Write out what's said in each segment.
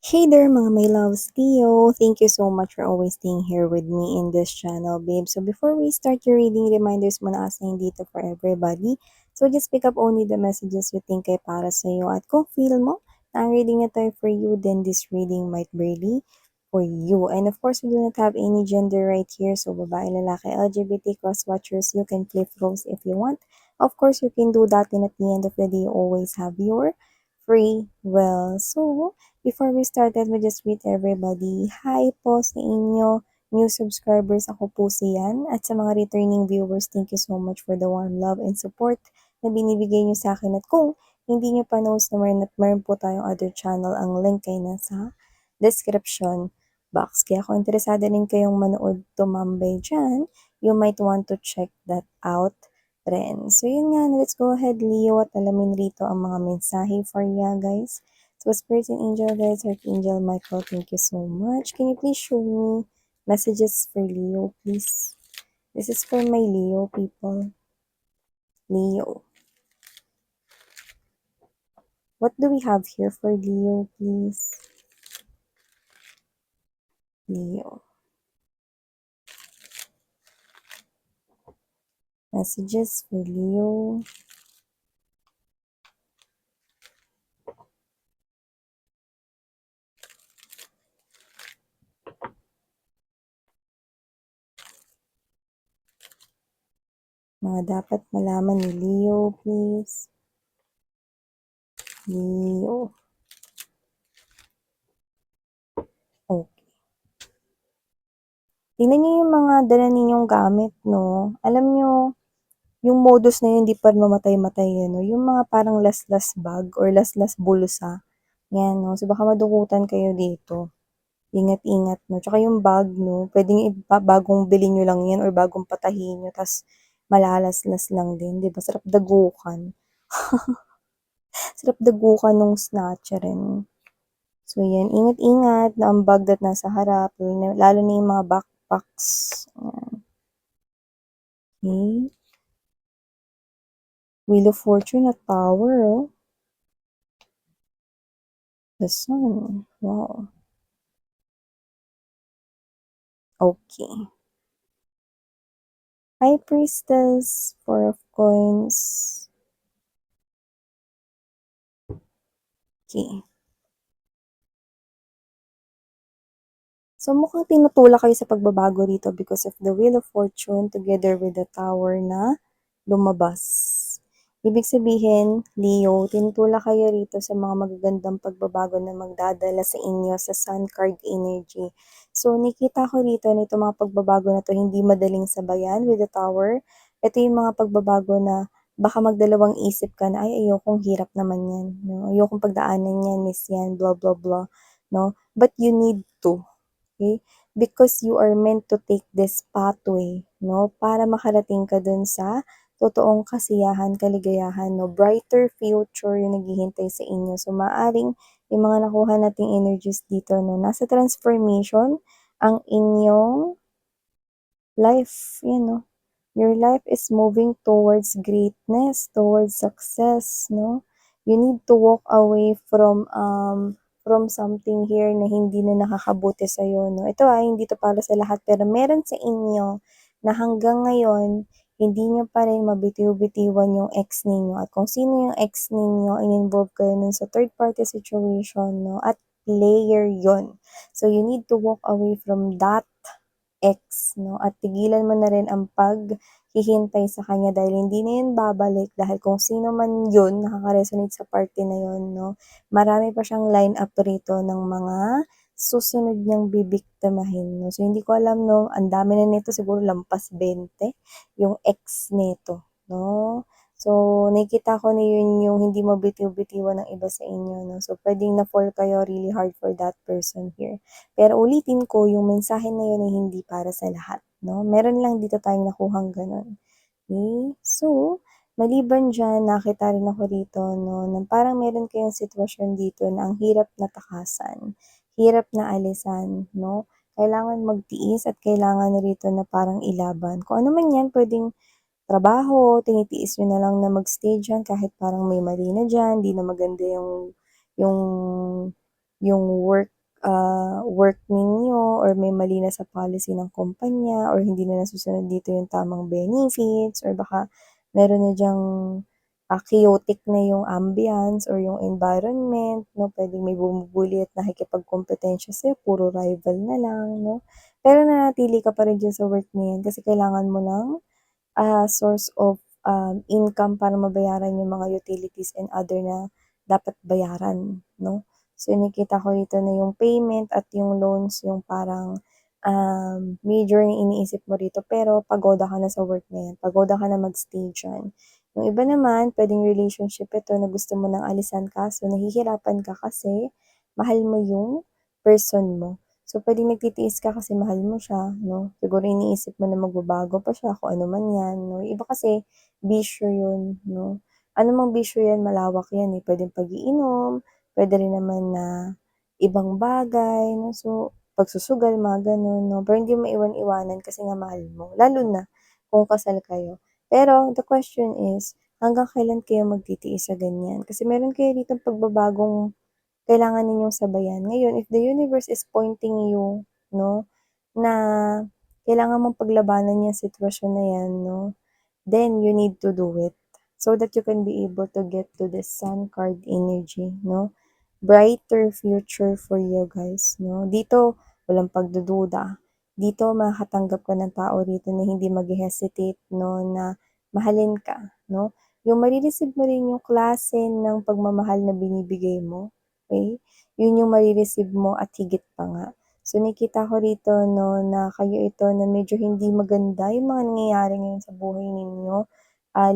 Hey there mga my loves, Theo. Thank you so much for always staying here with me in this channel, babe. So before we start your reading, reminders muna kasi dito for everybody. So just pick up only the messages you think ay para sa iyo. At kung feel mo na ang reading na tayo for you, then this reading might really for you. And of course, we do not have any gender right here. So babae, lalaki, LGBT, cross-watchers, you can flip roles if you want. Of course, you can do that, and at the end of the day, you always have your free will. So, before we start, let me just greet everybody. Hi po sa inyo, new subscribers. Ako po si Yan. At sa mga returning viewers, thank you so much for the warm love and support na binibigay nyo sa akin. At kung hindi nyo pa knows na meron po tayong other channel, ang link ay nasa description box. Kaya kung interesado rin kayong manood tumambay dyan, you might want to check that out rin. So yun nga, let's go ahead Leo at alamin rito ang mga mensahe for ya guys. So, Spirit and Angel guys, Archangel Michael, thank you so much. Can you please show me messages for Leo, please? This is for my Leo people. Leo. What do we have here for Leo, please? Leo. Messages for Leo. Mga dapat malaman ni Leo, please. Leo. Okay. Tingnan niyo yung mga dala ninyong gamit, no? Alam niyo, yung modus na yun, di pa mamatay-matay yun, no? Yung mga parang last-last bag or last-last bulsa. Yan, no? So, baka madukutan kayo dito. Ingat-ingat, no? Tsaka yung bag, no? Pwedeng bagong bilhin nyo lang yan or bagong patahin nyo, tas malalaslas lang din, di ba? Sarap dagukan. Sarap dagukan nung snatcherin. So, yan. Ingat-ingat na ang bag that nasa harap, lalo na yung mga backpacks. Yan. Okay. Wheel of Fortune at Tower, oh. The Sun. Wow. Okay. High Priestess, Four of Coins. Okay. So, mukhang tinutulak kayo sa pagbabago rito because of the Wheel of Fortune together with the Tower na lumabas. Ibig sabihin, Leo, tinutulak kayo rito sa mga magagandang pagbabago na magdadala sa inyo sa Sun card energy. So, nakita ko rito na itong mga pagbabago na to hindi madaling sabayan with the Tower. Ito yung mga pagbabago na baka magdalawang isip ka na, ay, ayokong hirap naman yan. No? Ayokong pagdaanan yan, miss yan, blah, blah, blah. No? But you need to. Okay? Because you are meant to take this pathway, no? Para makarating ka dun sa totoong kasiyahan, kaligayahan, no? Brighter future yung naghihintay sa inyo. So, maaring yung mga nakuha nating energies dito, no? Nasa transformation ang inyong life, yan, no? Your life is moving towards greatness, towards success, no? You need to walk away from something here na hindi na nakakabuti sa iyo, no? Ito ay hindi to para sa lahat, pero meron sa inyo na hanggang ngayon hindi niyo pa rin mabitiw-bitiwan yung ex ninyo. At kung sino yung ex ninyo, in-involve kayo nun sa third party situation, no? At player yon. So you need to walk away from that ex, no? At tigilan mo na rin ang paghihintay sa kanya dahil hindi na yun babalik dahil kung sino man yun nakaka-resonate sa party na yun, no? Marami pa siyang line up rito ng mga susunod niyang bibiktimahin, no? So, hindi ko alam, no? Ang dami na nito, siguro lampas 20, yung ex nito, no? So, nakikita ko na yun yung hindi mabitiw-bitiwan ng iba sa inyo, no? So, pwedeng na-fall kayo really hard for that person here. Pero ulitin ko, yung mensahe na yun ay hindi para sa lahat, no? Meron lang dito tayong nakuhang ganun. Okay? So, maliban dyan, nakita rin ako rito, no, na parang meron kayong sitwasyon dito na ang hirap na takasan, hirap na alisan, no? Kailangan magtiis at kailangan rito na parang ilaban. Kung ano man yan, pwedeng trabaho, tinitiis nyo na lang na mag-stay dyan kahit parang may mali na dyan, di na maganda yung yung work ninyo or may mali na sa policy ng kumpanya or hindi na nasusunod dito yung tamang benefits or baka meron na diyang, chaotic na yung ambience or yung environment 'no, puwedeng may bumubully at nakikipagkompetensya sa'yo, puro rival na lang 'no. Pero nananatili ka pa rin diyan sa work na 'yan kasi kailangan mo ng source of, income para mabayaran yung mga utilities and other na dapat bayaran 'no. So, nakikita ko dito na yung payment at yung loans yung parang, major na iniisip mo rito pero pagoda ka na sa work na 'yan, pagoda ka na mag-stay diyan. Yung iba naman puwedeng relationship ito na gusto mo ng alisan kaso nahihirapan ka kasi mahal mo yung person mo. So, puwedeng nagtitiis ka kasi mahal mo siya 'no, siguro iniisip mo na magbabago pa siya kung ano man 'yan 'no. Yung iba kasi bisyo 'yun 'no, anumang bisyo 'yan malawak 'yan, eh, puwedeng pag-iinom, puwede rin naman na ibang bagay 'no, so pagsusugal mga gano'n 'no, pero hindi mo maiwan-iwanan kasi nga mahal mo, lalo na kung kasal kayo. Pero the question is, hanggang kailan kayo magtitiis sa ganyan? Kasi meron kayo ditong pagbabagong kailangan ninyong sabayan. Ngayon, if the universe is pointing you 'no, na kailangan mong paglabanan yung sitwasyon na 'yan 'no, then you need to do it so that you can be able to get to the Sun card energy 'no. Brighter future for you guys 'no. Dito walang pagdududa, dito makakatanggap ka ng tao rito na hindi maghe-hesitate 'no, na mahalin ka 'no. Yung mare-receive mo rin yung klase ng pagmamahal na binibigay mo, okey? Yun yung mare-receive mo at higit pa nga. So, nakikita ko rito 'no, na kayo ito na medyo hindi maganda yung mga nangyayari ngayon sa buhay ninyo,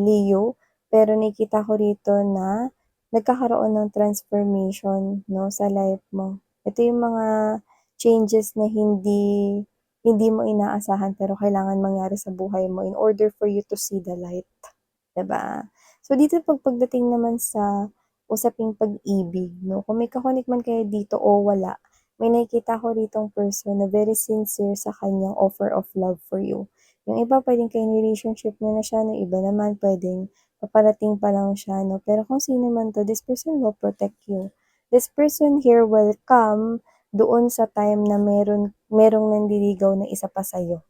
Leo. Pero nakikita ko rito na nagkakaroon ng transformation 'no, sa life mo. Ito yung mga changes na hindi hindi mo inaasahan pero kailangan mangyari sa buhay mo in order for you to see the light, 'di ba? So, dito pagdating naman sa usaping pag-ibig 'no, kung may ka-connect man kayo dito o wala, may nakikita ko ritong person na very sincere sa kanyang offer of love for you. Yung iba puwedeng kayo relationship niyo na siya, yung iba naman puwedeng paparating pa lang siya 'no, pero kung sino man 'to, this person will protect you. This person here will come doon sa time na merong nanliligaw na isa pa sa'yo.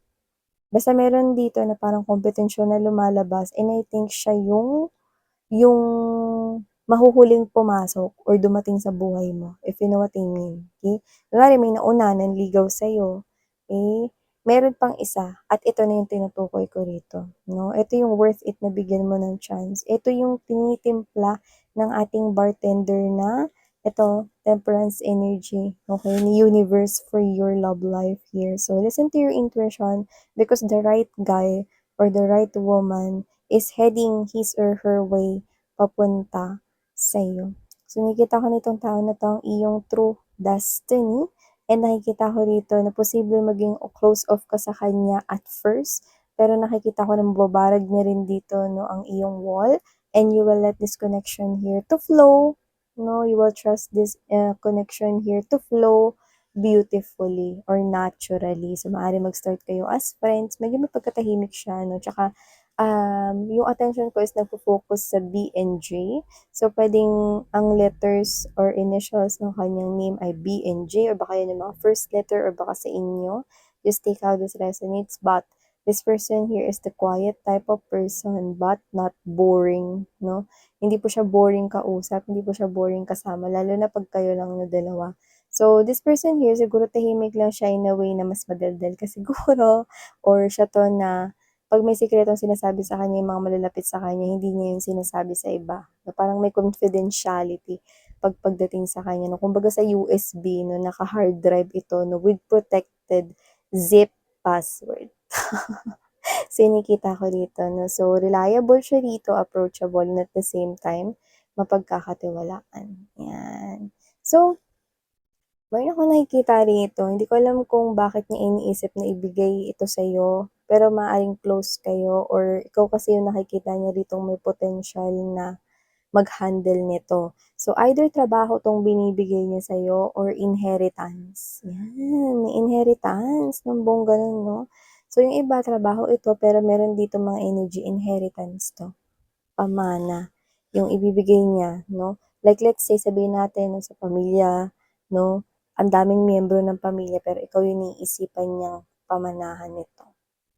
Basta meron dito na parang kompetensyon na lumalabas and I think siya yung mahuhuling pumasok or dumating sa buhay mo, if you know what I mean, okey? Kunwari may nauna nanligaw sa'yo, eh, meron pang isa at ito na yung tinutukoy ko rito, 'no? Ito yung worth it na bigyan mo ng chance. Ito yung tinitimpla ng ating bartender na ito, temperance energy, okey, ni universe for your love life here. So, listen to your intuition because the right guy or the right woman is heading his or her way papunta sa'yo. So, nakikita ko nitong tao na 'to ang iyong true destiny and nakikita ko rito na posibleng maging close off ka sa kanya at first, pero nakikita ko na mababarag niya rin dito 'no, ang iyong wall and you will let this connection here to flow 'no, you will trust this, connection here to flow beautifully or naturally. So, maaaring mag-start kayo as friends, medyo mapagkatahimik siya 'no, tsaka yung attention ko is nagfo-focus sa B and J. So, puwedeng ang letters or initials ng kanyang name ay B and J or baka yun yung mga first letter or baka sa inyo. Just take how this resonates. But this person here is the quiet type of person but not boring, 'no? Hindi po siya boring kausap, hindi po siya boring kasama, lalo na 'pag kayo lang na dalawa. So, this person here siguro tahimik lang siya in a way na mas madaldal ka siguro or siya 'to na 'pag may sikretong sinasabi sa kanya yung mga malalapit sa kanya, hindi niya yun sinasabi sa iba, na parang may confidentiality pagdating sa kanya 'no. Kumbaga sa USB 'no, naka-hard drive ito 'no, with protected zip password. So, yung nakikita ko dito 'no. So, reliable siya dito, approachable, and at the same time mapagkakatiwalaan, 'yan. So, meron akong nakikita rito, hindi ko alam kung bakit niya iniisip na ibigay ito sa'yo, pero maaaring close kayo or ikaw kasi yung nakikita niya ritong may potential na mag-handle nito. So, either trabaho 'tong binibigay niya sa'yo or inheritance. Yan, may inheritance ng bongga nun 'no. So, yung iba trabaho ito pero meron dito mga energy inheritance 'to, pamana yung ibibigay niya 'no. Like let's say sabihin natin sa pamilya 'no? Ang daming miyembro ng pamilya pero ikaw yung iniisipan niyang pamanahan nito,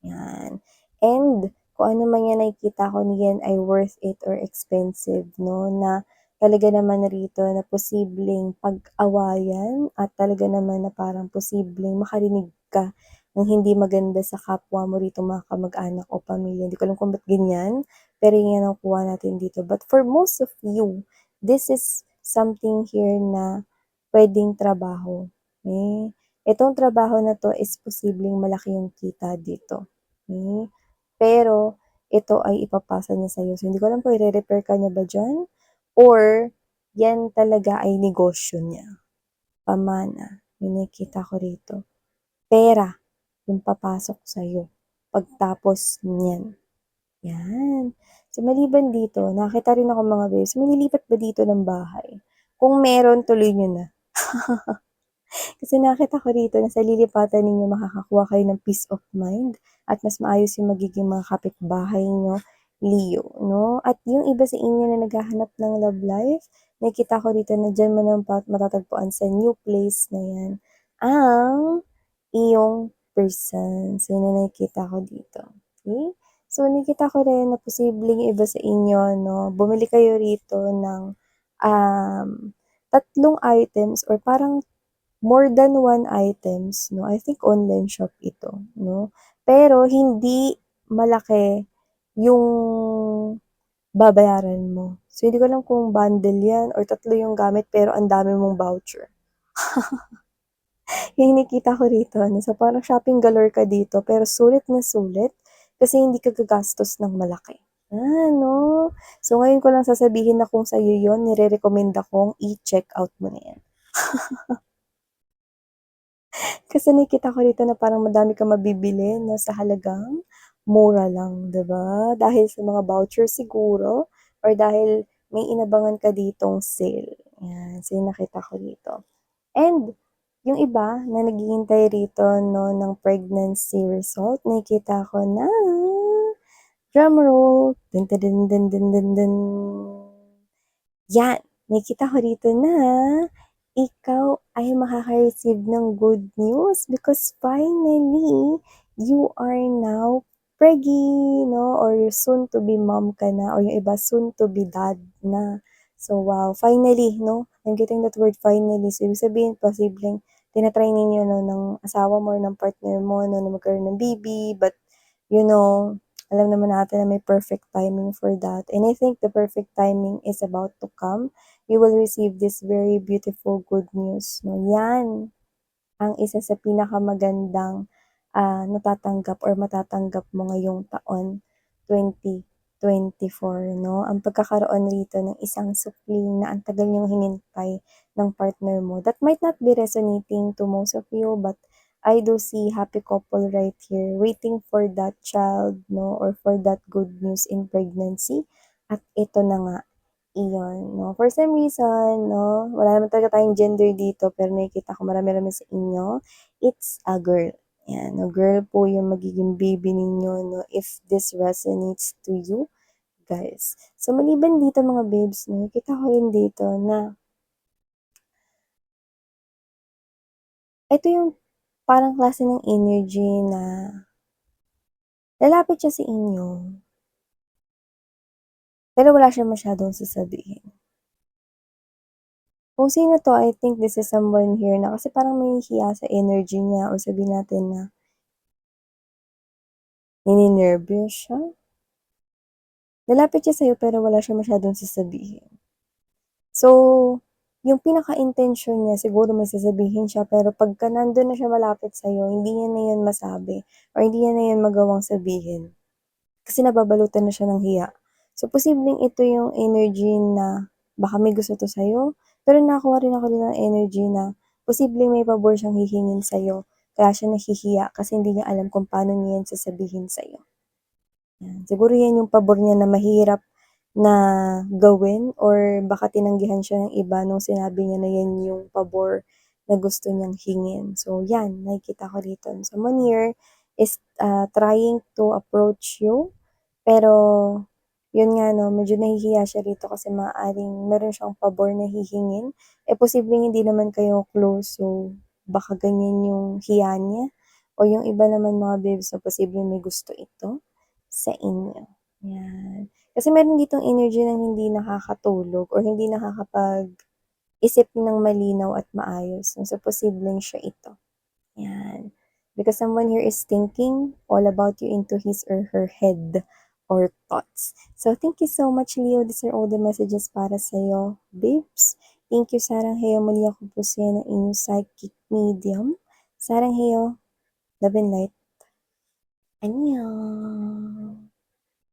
'yan. And kung ano man yan nakikita ko niyan ay worth it or expensive 'no, na talaga naman rito na posibleng pag-awayan at talaga naman na parang posibleng makarinig ka ng hindi maganda sa kapwa mo rito mga kamag-anak o pamilya. Hindi ko alam kung ba't ganyan, pero yun ang nakuha natin dito. But for most of you, this is something here na puwedeng trabaho, eh. Itong trabaho na 'to is posibleng malaki yung kita dito, okey. Pero ito ay ipapasa niya sa'yo. So, hindi ko alam kung ire-repair ka niya ba diyan or yan talaga ay negosyo niya, pamana, yung nakikita ko rito. Pera yung papasok sa'yo pagtapos niyan, 'yan. So, maliban dito nakakita rin ako mga bes, may lilipat ba dito ng bahay? Kung meron tuloy niyo na. Kasi nakita ko rito na sa lilipatan ninyo makakakuha kayo ng peace of mind at mas maayos yung magiging mga kapitbahay niyo, Leo, 'no? At yung iba sa inyo na naghahanap ng love life, nakikita ko rito na diyan mo naman matatagpuan sa new place na 'yan ang iyong person. So, yun ang nakikita ko dito, okey? So, nakikita ko rin na posibleng yung iba sa inyo 'no, bumili kayo rito ng, um, 3 items or parang more than one items 'no, I think online shop ito 'no, pero hindi malaki yung babayaran mo. So, hindi ko alam kung bundle 'yan or 3 yung gamit pero ang dami mong voucher. Yung nakikita ko rito ano, so parang shopping galore ka dito pero sulit na sulit kasi hindi ka gagastos ng malaki. 'No? So, ngayon ko lang sasabihin na kung sa'yo yun nire-rekomenda kong i-check out mo na 'yan. Kasi nakikita ko dito na parang madami kang mabibili 'no, sa halagang mura lang, 'di ba? Dahil sa mga voucher siguro or dahil may inabangan ka ditong sale, 'yan. So, yung nakita ko dito. And yung iba na naghihintay rito 'no, ng pregnancy result, nakikita ko na drumroll, dun dun dun dun dun dun. Yan, nakikita ko rito na ikaw ay makaka-receive ng good news because finally, you are now preggy, 'no, or soon to be mom ka na or yung iba soon to be dad na. So, wow, finally, 'no, I'm getting that word finally. So, ibig sabihin posibleng tina-try ninyo 'no, ng asawa mo or ng partner mo 'no, na magkaroon ng baby but, you know, alam naman natin na may perfect timing for that. And I think the perfect timing is about to come. You will receive this very beautiful good news, 'no. Yan ang isa sa pinakamagandang, natatanggap or matatanggap mo ngayong taon, 2024, 'no. Ang pagkakaroon rito ng isang supling na ang tagal niyong hinintay ng partner mo. That might not be resonating to most of you, but I do see happy couple right here waiting for that child, 'no, or for that good news in pregnancy. At ito na nga, iyon, 'no. For some reason 'no, wala naman talaga tayong gender dito pero nakikita ko marami-rami sa inyo, it's a girl. 'Yan, 'no, girl po yung magiging baby ninyo 'no, if this resonates to you, guys. So, maliban dito mga babes 'no, nakikita ko rin dito na ito yung parang klase ng energy na lalapit siya sa inyo, pero wala siyang masyadong sasabihin. Kung sino 'to, I think this is someone here na kasi parang nahihiya sa energy niya or sabihin natin na nininervyos siya. Lalapit siya sa'yo pero wala siya masyadong sasabihin. So, yung pinaka-intensyon niya siguro may sasabihin siya pero pagka nandun na siya malapit sa'yo, hindi niya na yun masabi or hindi niya na yun magawang sabihin kasi nababalutan na siya ng hiya. So, posibleng ito yung energy na baka may gusto 'to sa'yo, pero nakakuha rin ako din ng energy na posibleng may pabor siyang hihingin sa'yo kaya siya nahihiya kasi hindi niya alam kung paano niya yan sasabihin sa'yo. Yan, siguro yan yung pabor niya na mahirap na gawin or baka tinanggihan siya ng iba nung sinabi niya na yan yung pabor na gusto niyang hingin. So yan, nakikita ko dito. Someone here is trying to approach you, pero Yun nga 'no, medyo nahihiya siya rito kasi maaaring meron siyang pabor na hihingin. Posibleng hindi naman kayo close, so baka ganyan yung hiya niya o yung iba naman mga babes na posibleng may gusto ito sa inyo, 'yan. Kasi meron ditong energy ng hindi nakakatulog or hindi nakakapag-isip ng malinaw at maayos. So, posibleng siya ito. Yan. Because someone here is thinking all about you into his or her head or thoughts. So, thank you so much, Leo. These are all the messages para sa'yo, babes. Thank you, Sarang Heo. Muli ako po siya ng inyong psychic medium. Sarang Heo, love and light. Annyeong!